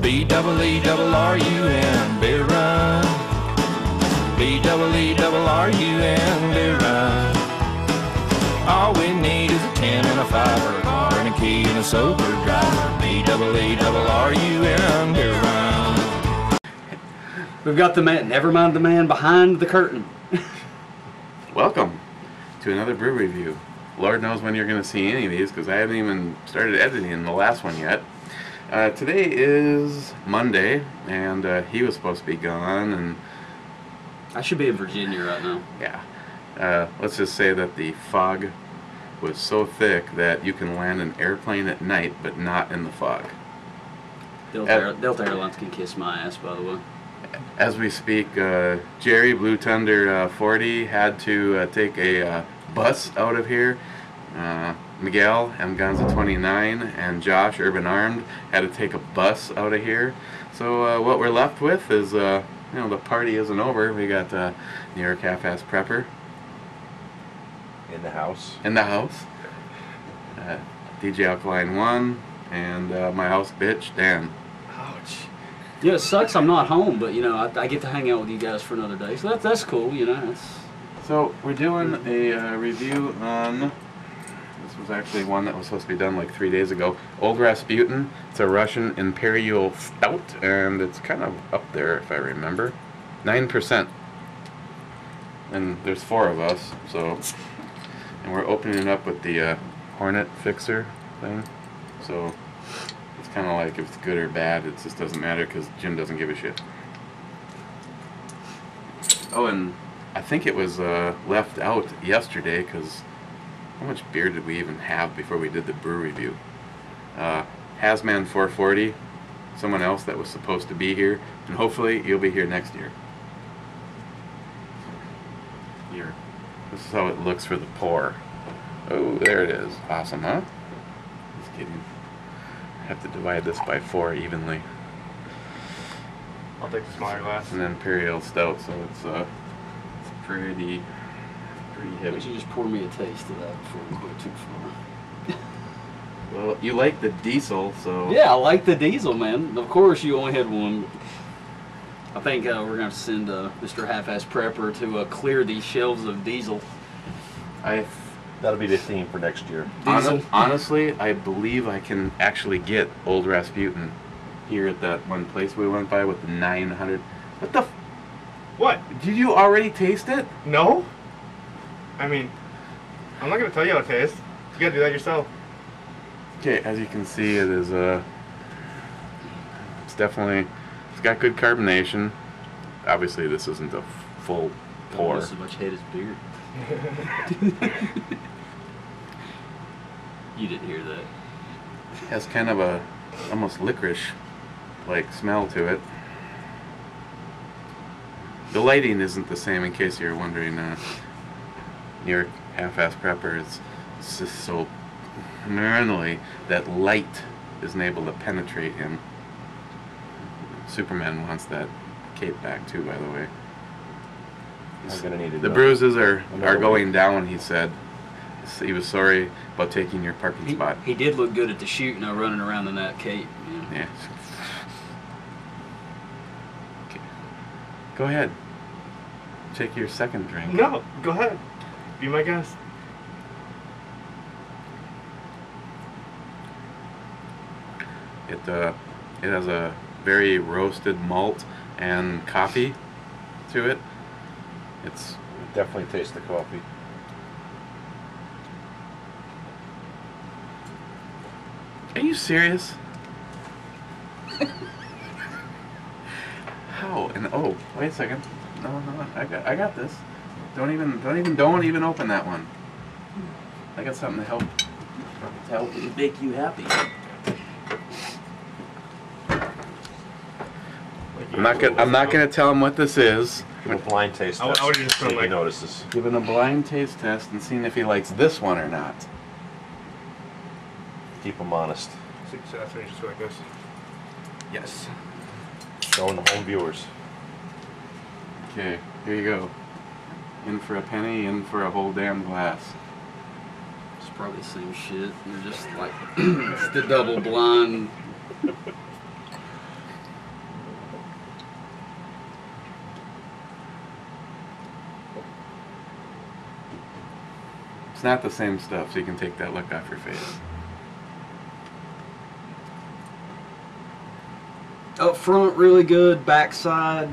B-double-E-double-R-U-N, beer run. B-double-E-double-R-U-N, beer run. All we need is a 10 and a 5 or a car and a key and a sober driver. B-double-E-double-R-U-N, beer run. We've got the man, never mind the man behind the curtain. Welcome to another brew review. Lord knows when you're going to see any of these because I haven't even started editing the last one yet. Today is Monday, and he was supposed to be gone, and I should be in Virginia right now. yeah. Let's just say that the fog was so thick that you can land an airplane at night, but not in the fog. Delta Airlines can kiss my ass, by the way. As we speak, Jerry, Blue Thunder 40, had to take a bus out of here. Miguel, M. Gonza 29, and Josh, Urban Armed, had to take a bus out of here. So what we're left with is, you know, the party isn't over. We got New York Half-Ass Prepper. In the house. In the house. DJ Alkaline 1, and my house bitch, Dan. Ouch. Yeah, it sucks I'm not home, but, you know, I get to hang out with you guys for another day. So that's cool, you know. So we're doing a review on, this was actually one that was supposed to be done like 3 days ago, Old Rasputin. It's a Russian Imperial Stout, and it's kind of up there if I remember. 9%. And there's 4 of us, so, and we're opening it up with the Hornet Fixer thing. So it's kind of like if it's good or bad, it just doesn't matter because Jim doesn't give a shit. Oh, and I think it was left out yesterday because how much beer did we even have before we did the brew review? Hazman 440, someone else that was supposed to be here, and hopefully you'll be here next year. Here. This is how it looks for the pour. Oh, there it is. Awesome, huh? Just kidding. I have to divide this by 4 evenly. I'll take the smaller glass. An Imperial Stout, so it's pretty Why heavy. don't you just pour me a taste of that before we go too far? Well, you like the diesel, so... Yeah, I like the diesel, man. Of course, you only had one. I think we're going to have to send Mr. Half-Ass Prepper to clear these shelves of diesel. That'll be the theme for next year. Diesel. Honestly, I believe I can actually get Old Rasputin here at that one place we went by with the 900. What the... What? Did you already taste it? No? I mean, I'm not going to tell you how it tastes. You got to do that yourself. Okay, as you can see, it is it's definitely, it's got good carbonation. Obviously, this isn't a full pour. Almost as much head as beer. You didn't hear that. It has kind of a almost licorice-like smell to it. The lighting isn't the same, in case you're wondering. New York Half-Ass Prepper is just so normally that light isn't able to penetrate him. Superman wants that cape back too, by the way. I'm gonna need The bruises are going down, he said. He was sorry about taking your parking spot. He did look good at the shoot, now running around in that cape. Yeah. Okay. Go ahead. Take your second drink. No, go ahead. Be my guest. It has a very roasted malt and coffee to it. It's Definitely taste the coffee. Are you serious? How? And oh, wait a second. No, I got this. Don't even open that one. I got something to help make you happy. I'm not gonna tell him what this is. Give him a blind taste test. I would just see if he like notices. Giving a blind taste test and seeing if he likes this one or not. Keep him honest. So that's when you just go like this. Yes. Showing the home viewers. Okay, here you go. In for a penny, in for a whole damn glass. It's probably the same shit. You're just like, it's the double blind. It's not the same stuff, so you can take that look off your face. Up front, really good. Backside,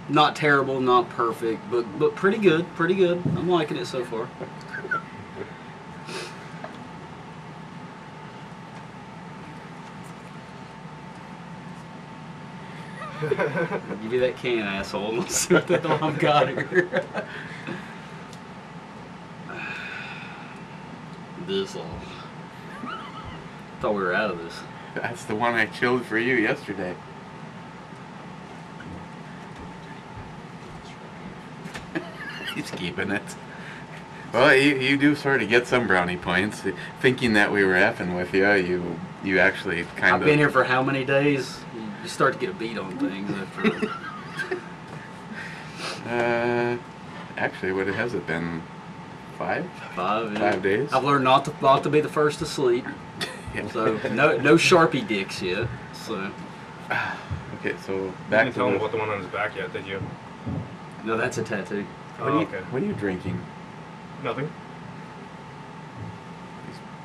not terrible, not perfect, but pretty good. Pretty good. I'm liking it so far. Give you that can, asshole. Let's see what the hell I've got here. This all. Thought we were out of this. That's the one I chilled for you yesterday. He's keeping it. Well, you do sort of get some brownie points. Thinking that we were effing with you, you actually kind of... I've been here for how many days? You start to get a beat on things after... Actually, what has it been? 5? 5, yeah. 5 days? I've learned not to be the first to sleep. Yeah. So, no Sharpie dicks yet. So... Okay, so You back didn't to tell him the... about the one on his back yet, did you? No, that's a tattoo. Oh, okay. What are you drinking? Nothing.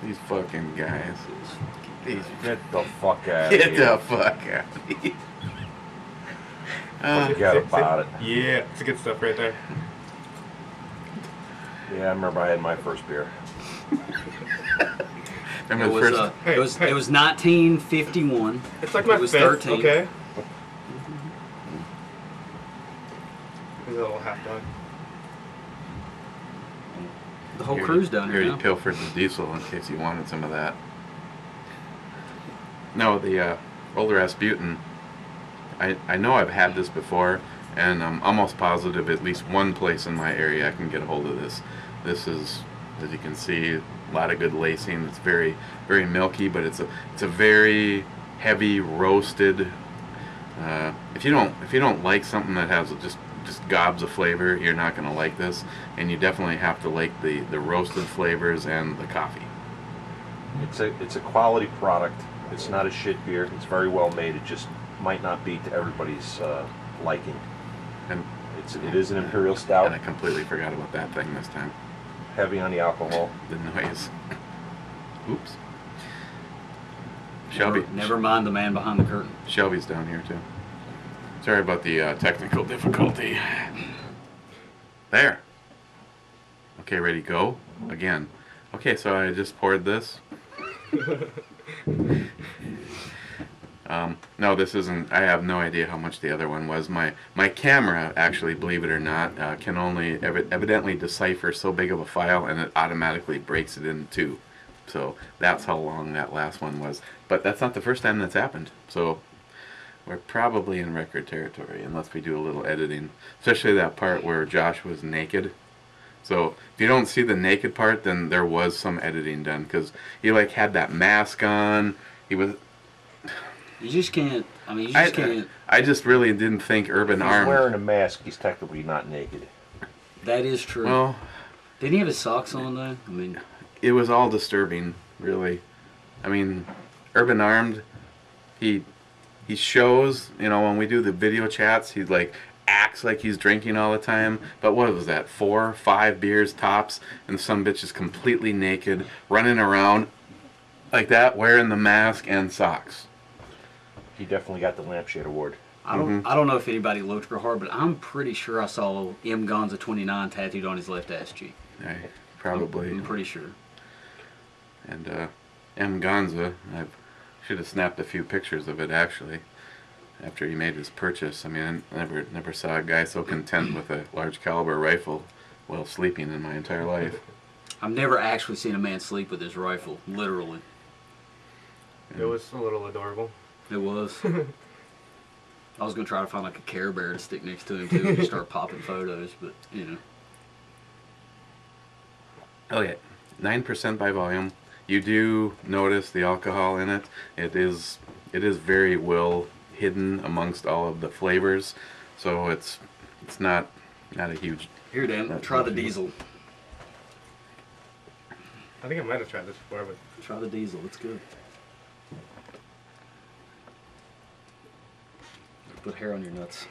These fucking guys. These... Get the fuck out of Get here. the fuck out of here. Forget about it. Yeah, it's good stuff right there. Yeah, I remember I had my first beer. Remember It the was, first... Hey, it was hey. it was 1951. It's like my It was 5th, 13. okay? He's a little half done. The whole crew's down here You now. pilfered the diesel in case you wanted some of that. No, the old Rasputian, I know I've had this before, and I'm almost positive at least one place in my area I can get a hold of this. This is, as you can see, a lot of good lacing. It's very, very milky, but it's a very heavy roasted. If you don't like something that has just gobs of flavor, you're not going to like this, and you definitely have to like the roasted flavors and the coffee. It's a quality product. It's not a shit beer. It's very well made. It just might not be to everybody's liking. And It is an Imperial Stout. And I completely forgot about that thing this time. Heavy on the alcohol. The noise. Oops. Shelby. Never mind the man behind the curtain. Shelby's down here too. Sorry about the technical difficulty. There. Okay, ready, go? Again. Okay, so I just poured this. No, this isn't, I have no idea how much the other one was. My camera, actually, believe it or not, can only evidently decipher so big of a file, and it automatically breaks it in two. So that's how long that last one was. But that's not the first time that's happened. So we're probably in record territory, unless we do a little editing. Especially that part where Josh was naked. So if you don't see the naked part, then there was some editing done, because he like had that mask on. He was... You just can't. I mean, you just can't. I just really didn't think Urban If he's Armed... wearing a mask, he's technically not naked. That is true. Well, Didn't he have his socks on though? I mean, it was all disturbing, really. I mean, Urban Armed, he shows, you know, when we do the video chats, he like acts like he's drinking all the time. But what was that, 4 or 5 beers tops, and some bitch is completely naked, running around like that, wearing the mask and socks. He definitely got the lampshade award. I don't know if anybody looked real hard, but I'm pretty sure I saw M. Gonza 29 tattooed on his left ass cheek. Probably. I'm pretty sure. And M. Gonza, I should have snapped a few pictures of it actually, after he made his purchase. I mean, I never saw a guy so content with a large caliber rifle while sleeping in my entire life. I've never actually seen a man sleep with his rifle, literally. It was a little adorable. It was. I was going to try to find like a Care Bear to stick next to him too and start popping photos, but you know. Okay, 9% by volume. You do notice the alcohol in it. It is very well hidden amongst all of the flavors, so it's not a huge... Here, Dan, try the diesel. I think I might have tried this before, but Try the diesel. It's good. Put hair on your nuts.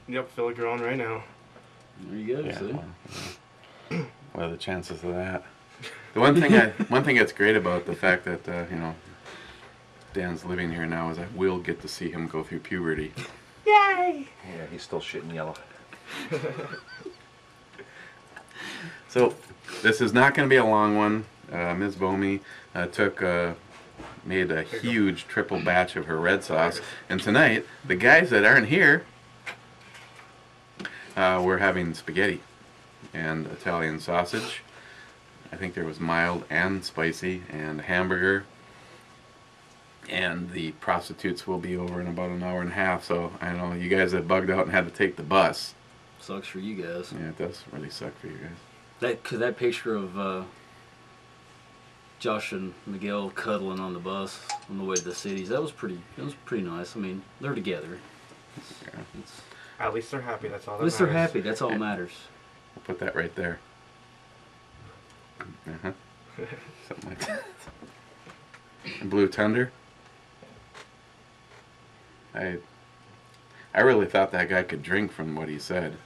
yep, feel like you're on right now. There you go. Yeah, See? well, What are the chances of that? The one thing that's great about the fact that you know, Dan's living here now is I will get to see him go through puberty. Yeah, he's still shitting yellow. So this is not going to be a long one. Ms. Bomi made a huge triple batch of her red sauce, and tonight the guys that aren't here, we're having spaghetti and Italian sausage. I think there was mild and spicy, and hamburger. And the prostitutes will be over in about an hour and a half, so I know you guys have bugged out and had to take the bus. Sucks for you guys. Yeah, it does really suck for you guys. That picture of Josh and Miguel cuddling on the bus on the way to the cities, that was pretty nice. I mean, they're together. It's, At least they're happy. That's all. at least they're happy. That's all that matters. I'll put that right there. Something like that. Blue Thunder. I really thought that guy could drink from what he said.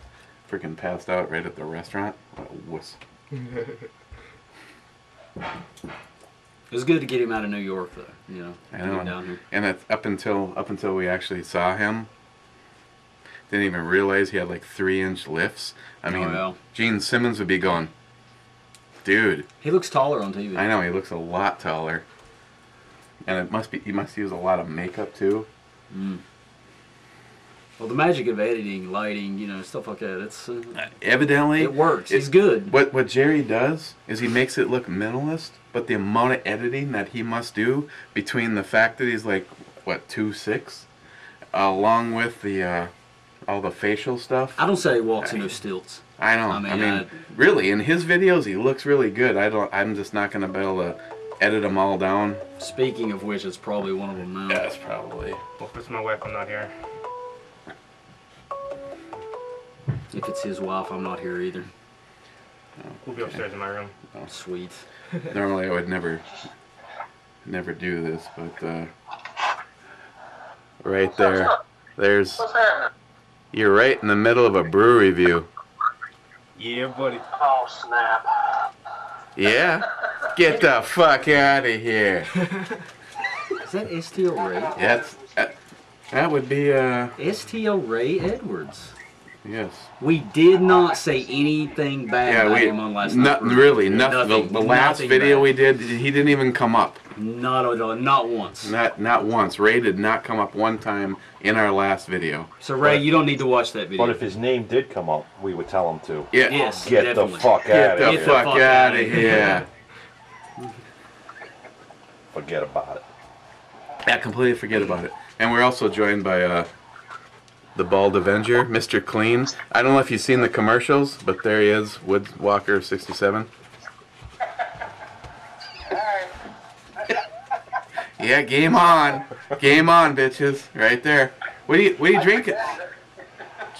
Freaking passed out right at the restaurant. What a wuss. It was good to get him out of New York, though. You know, I get him know. down here. And it's up until we actually saw him, didn't even realize he had like 3-inch lifts. I mean, yeah. Gene Simmons would be going, dude. He looks taller on TV. I know, he looks a lot taller. And he must use a lot of makeup too. Mm. Well, the magic of editing, lighting, you know, stuff like that, it's Evidently it works. He's good. What Jerry does is he makes it look minimalist, but the amount of editing that he must do between the fact that he's like, what, 2'6", along with the all the facial stuff. I don't say he walks in those stilts. I know. I mean, really, in his videos, he looks really good. I'm just not going to be able to edit them all down. Speaking of which, it's probably one of them now. Yes, probably. Well, if it's my wife, I'm not here. If it's his wife, I'm not here either. We'll be upstairs in my room. Oh, sweet. Normally, I would never do this, but right there's. You're right in the middle of a brew review. Yeah, buddy. Oh, snap. Yeah? Get the fuck out of here. Is that STL Ray? That's that would be STL Ray Edwards. yes. We did not say anything bad about him on last night. Nothing really. Nothing. The last video bad. we did, he didn't even come up. Not at all. Not once. Not once. Ray did not come up one time in our last video. So Ray, you don't need to watch that video. But if his name did come up, we would tell him to. Yeah. Yes, Get definitely. the fuck Get out of the here. fuck out of here. Forget about it. Yeah, completely forget about it. And we're also joined by the Bald Avenger, Mr. Clean. I don't know if you've seen the commercials, but there he is, Woodwalker 67. Yeah, game on. Game on, bitches. Right there. What do you drinking?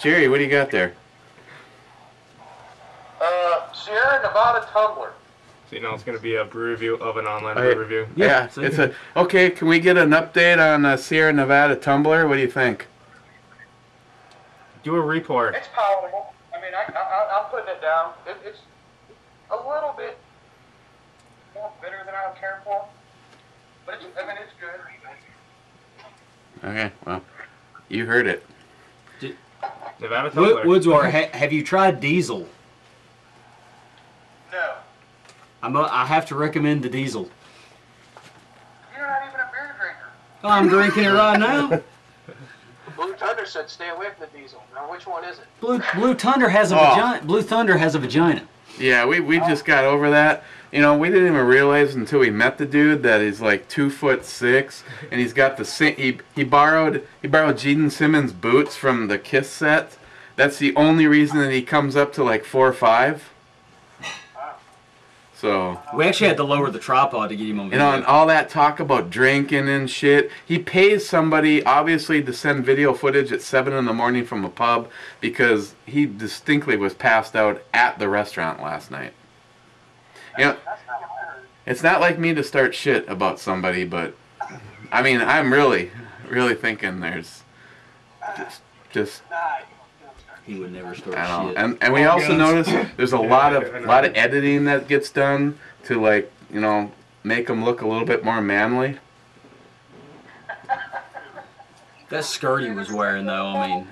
Jerry, what do you got there? Sierra Nevada tumbler. So you know it's gonna be a brew review of an online Oh, yeah. brew review. Yeah, see? it's a... Okay, can we get an update on Sierra Nevada Tumbler? What do you think? Do a report. It's palatable. I mean, I'm putting it down. It's a little bit more bitter than I would care for, but it's good. Okay, well, you heard it. Nevada tumbler. Woodswater, have you tried Diesel? No. I have to recommend the Diesel. You're not even a beer drinker. Oh, I'm drinking it right now. Blue Thunder said stay away from the Diesel. Now, which one is it? Blue Thunder has a vagina. Blue Thunder has a vagina. Yeah, we just got over that. You know, we didn't even realize until we met the dude that he's like 2'6", and he's got the he borrowed Gene Simmons boots from the Kiss set. That's the only reason that he comes up to like 4'5". So We actually had to lower the tripod to get him on you video. know, and all that talk about drinking and shit. He pays somebody obviously to send video footage at 7 in the morning from a pub because he distinctly was passed out at the restaurant last night. You know, it's not like me to start shit about somebody, but I mean, I'm really thinking there's just He would never start I know. shit. And we All also guns. notice there's a lot of editing that gets done to, like, you know, make them look a little bit more manly. That skirt he was wearing, though, I mean,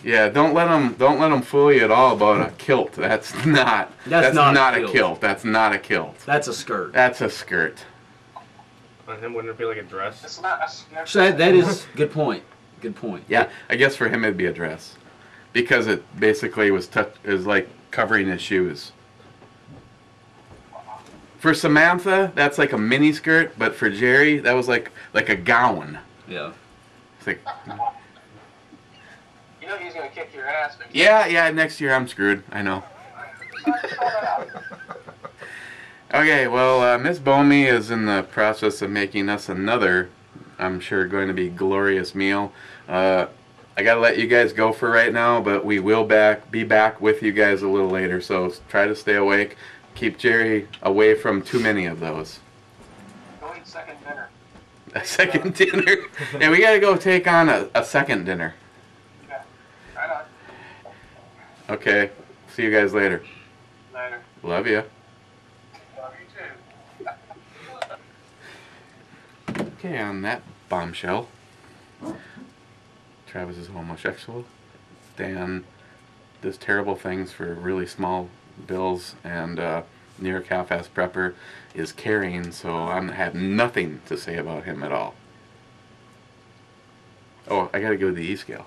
Yeah, don't let them fool you at all about a kilt. That's not not a kilt. That's not a kilt. that's a skirt. That's a skirt. On him, wouldn't it be like a dress? It's not a So that is good point. Good point. Yeah, I guess for him it'd be a dress, because it basically was like covering his shoes. For Samantha, that's like a mini skirt, but for Jerry, that was like a gown. Yeah. It's like, You know he's gonna kick your ass. But yeah, next year I'm screwed. I know. Okay, well, Miss Bomey is in the process of making us another, I'm sure, going to be glorious meal. I gotta let you guys go for right now, but we will be back with you guys a little later. So try to stay awake. Keep Jerry away from too many of those. Go eat second dinner. A second dinner. Yeah, we gotta go take on a second dinner. Okay. Right on. Okay. See you guys later. Later. Love you. Love you too. Okay, on that bombshell, Travis is homosexual. Dan does terrible things for really small bills, and New York Half-Ass Prepper is caring, so I have nothing to say about him at all. Oh, I gotta go to the E-scale.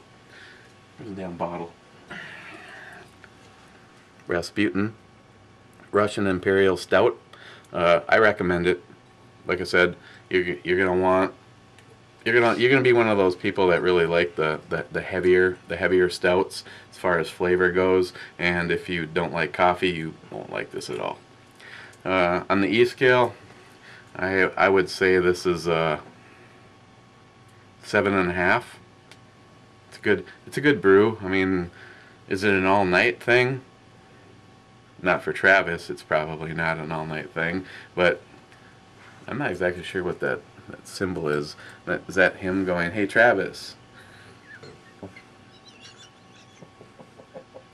There's a damn bottle. Rasputin, Russian Imperial Stout. I recommend it. Like I said, you're gonna be one of those people that really like the heavier stouts as far as flavor goes, and if you don't like coffee, you won't like this at all. On the E-scale, I would say this is 7.5. It's a good brew. I mean, is it an all-night thing? Not for Travis. It's probably not an all-night thing, but I'm not exactly sure what that symbol is. Is that him going, "Hey Travis"?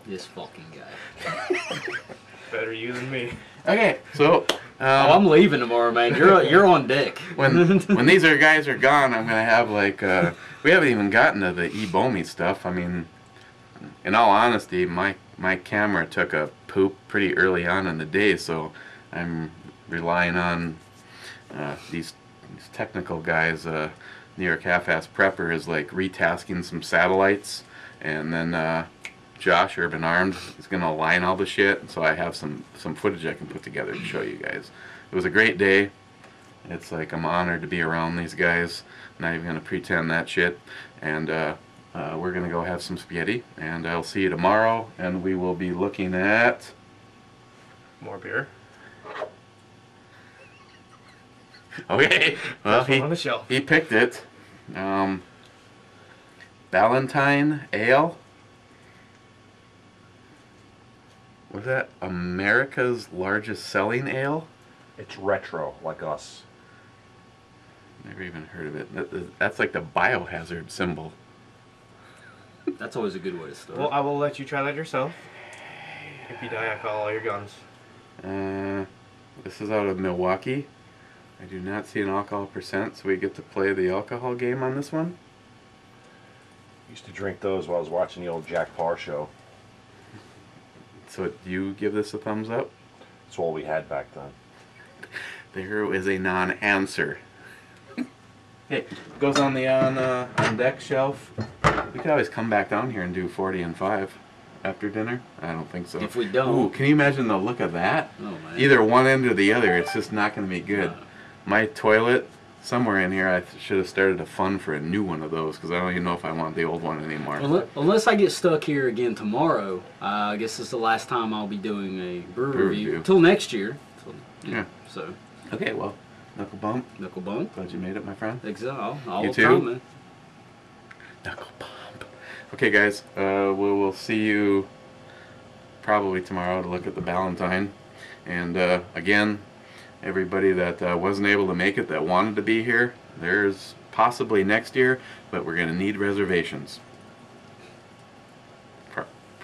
This fucking guy. Better you than me. Okay, so Oh, I'm leaving tomorrow, man. You're on deck. when these guys are gone, I'm gonna have like we haven't even gotten to the E-Bomi stuff. I mean, in all honesty, my camera took a poop pretty early on in the day, so I'm relying on these technical guys. New York Half-Ass Prepper is like retasking some satellites, and then Josh, Urban Armed, is going to align all the shit, so I have some footage I can put together to show you guys. It was a great day. It's like I'm honored to be around these guys. I'm not even going to pretend that shit. And we're going to go have some spaghetti, and I'll see you tomorrow, and we will be looking at... More beer. Okay, well, First one on the shelf. he picked it. Valentine Ale. Was that America's largest selling ale? It's retro, like us. Never even heard of it. That's like the biohazard symbol. That's always a good way to start. Well, I will let you try that yourself. If you die, I call all your guns. This is out of Milwaukee. I do not see an alcohol percent, so we get to play the alcohol game on this one. Used to drink those while I was watching the old Jack Parr show. So do you give this a thumbs up? That's all we had back then. There is a non-answer. Okay, goes on the on deck shelf. We could always come back down here and do 40 and 5 after dinner. I don't think so. If we don't. Ooh, can you imagine the look of that? Oh, man. Either one end or the other. It's just not going to be good. My toilet, somewhere in here, I should have started a fund for a new one of those, because I don't even know if I want the old one anymore. Unless I get stuck here again tomorrow, I guess this is the last time I'll be doing a brew review. Until next year. So, Yeah. So, Okay, well, knuckle bump. knuckle bump. Glad you made it, my friend. Exactly. All You the too? time, man. Knuckle bump. Okay, guys, we will see you probably tomorrow to look at the Valentine. And again, everybody that wasn't able to make it, that wanted to be here, there's possibly next year, but we're going to need reservations.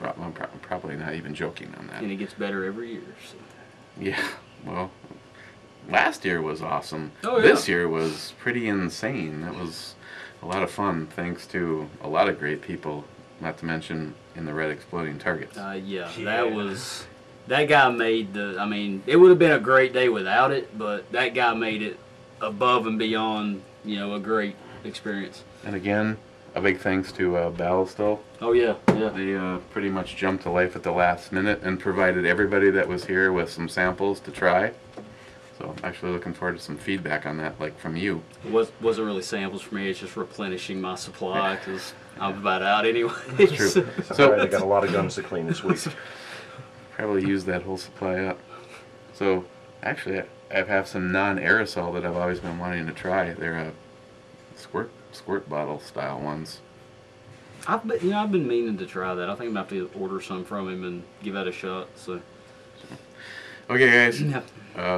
I'm probably not even joking on that. And it gets better every year. So. Yeah, well, last year was awesome. Oh, yeah. This year was pretty insane. It was a lot of fun, thanks to a lot of great people, not to mention in the Red Exploding Targets. Yeah, that guy made the, I mean, it would have been a great day without it, but that guy made it above and beyond, you know, a great experience. And again, a big thanks to Battlestill. Oh, yeah, yeah. They pretty much jumped to life at the last minute and provided everybody that was here with some samples to try. So I'm actually looking forward to some feedback on that, like from you. It wasn't really samples for me, it's just replenishing my supply, because I'm about out anyway. That's true. So I got a lot of guns to clean this week. Probably use that whole supply up. So actually, I have some non-aerosol that I've always been wanting to try. They're squirt bottle style ones. I've been meaning to try that. I think I'm gonna have to order some from him and give that a shot. So. Okay, guys.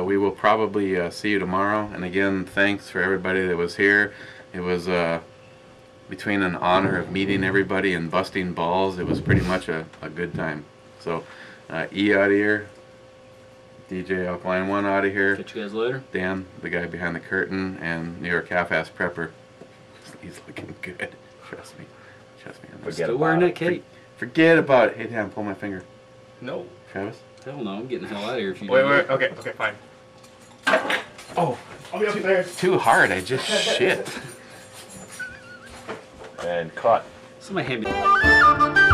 We will probably see you tomorrow. And again, thanks for everybody that was here. It was between an honor of meeting everybody and busting balls. It was pretty much a good time. So, E out of here. DJ Alkaline 1 out of here. Catch you guys later. Dan, the guy behind the curtain, and New York Half-Ass Prepper. He's looking good. Trust me. Trust me. Still wearing that cape. Forget about it. Hey, Dan, pull my finger. No. Travis? Hell no, I'm getting the hell out of here if you Wait, do. wait, okay, fine. Oh, I'll be upstairs. too hard. I just shit. And cut. Somebody hand me.